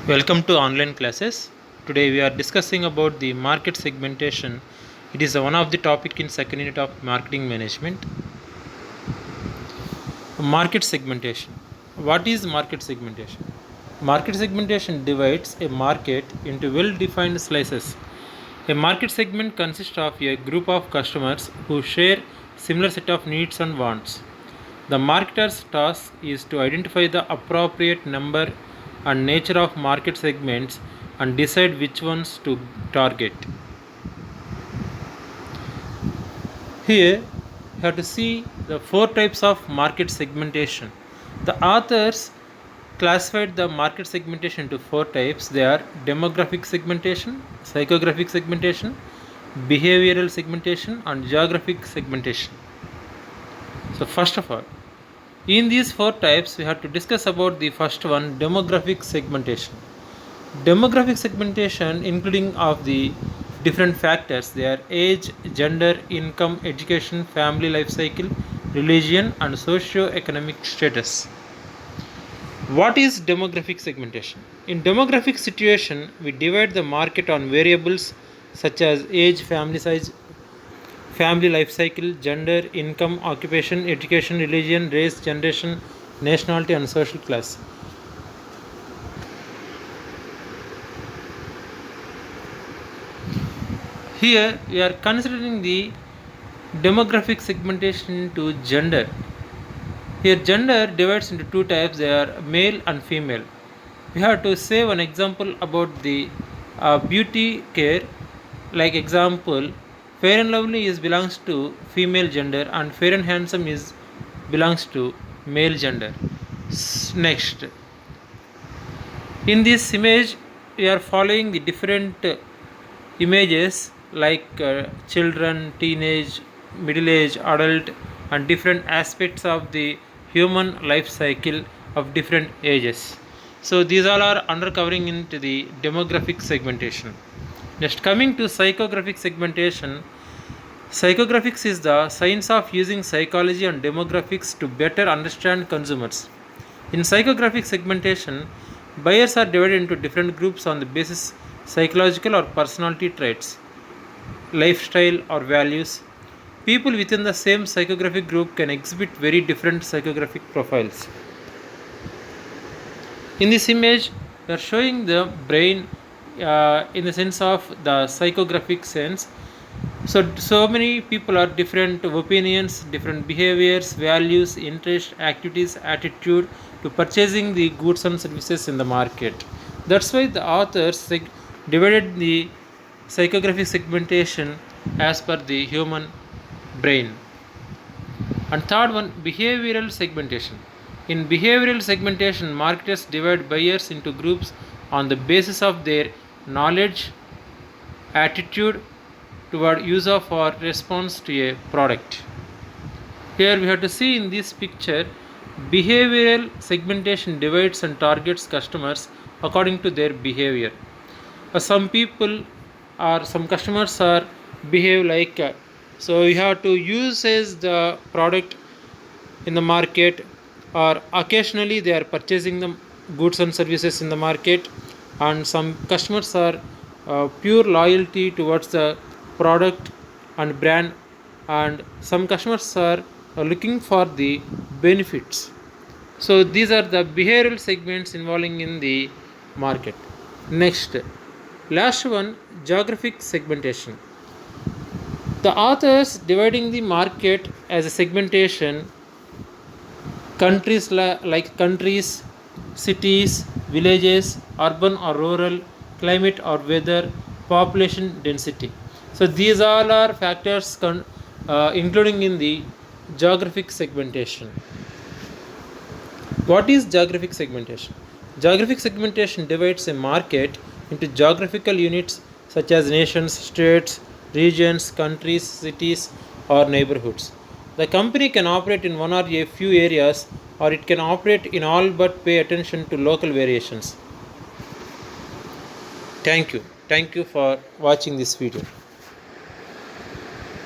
Welcome to online classes. Today we are discussing about the market segmentation. It is one of the topic in second unit of marketing management. Market segmentation. What is market segmentation? Market segmentation divides a market into well-defined slices. A market segment consists of a group of customers who share similar set of needs and wants. The marketer's task is to identify the appropriate number and nature of market segments and decide which ones to target. Here, you have to see the four types of market segmentation. The authors classified the market segmentation into four types. They are demographic segmentation, psychographic segmentation, behavioral segmentation, and geographic segmentation. So, first of all, in these four types, we have to discuss about the first one, demographic segmentation. Demographic segmentation, including of the different factors, they are age, gender, income, education, family life cycle, religion, and socio-economic status. What is demographic segmentation? In demographic situation, we divide the market on variables such as age, family size, family life cycle, gender, income, occupation, education, religion, race, generation, nationality, and social class. Here we are considering the demographic segmentation to gender. Here gender divides into two types, they are male and female. We have to say one example about the beauty care. Like example, Fair and Lovely is belongs to female gender and Fair and Handsome is belongs to male gender. Next, in this image we are following the different images like children, teenage, middle age, adult, and different aspects of the human life cycle of different ages. So these all are undercovering into the demographic segmentation. Next, coming to psychographic segmentation. Psychographics is the science of using psychology and demographics to better understand consumers. In psychographic segmentation, buyers are divided into different groups on the basis psychological or personality traits, lifestyle or values. People within the same psychographic group can exhibit very different psychographic profiles. In this image, we are showing the brain in the sense of the psychographic sense. So many people are different opinions, different behaviors, values, interest, activities, attitude to purchasing the goods and services in the market. That's why the authors divided the psychographic segmentation as per the human brain. And third one, behavioral segmentation. In behavioral segmentation, marketers divide buyers into groups on the basis of their knowledge, attitude toward use of or response to a product. Here we have to see in this picture, behavioral segmentation divides and targets customers according to their behavior. Some people or some customers are behave like so you have to use as the product in the market, or occasionally they are purchasing the goods and services in the market, and some customers are pure loyalty towards the product and brand, and some customers are looking for the benefits. So these are the behavioral segments involving in the market. Next, last one, geographic segmentation. The authors dividing the market as a segmentation countries like countries, cities, villages, urban or rural, climate or weather, population density. So these all are factors including in the geographic segmentation. What is geographic segmentation? Geographic segmentation divides a market into geographical units such as nations, states, regions, countries, cities, or neighborhoods. The company can operate in one or a few areas, or it can operate in all but pay attention to local variations. Thank you. Thank you for watching this video.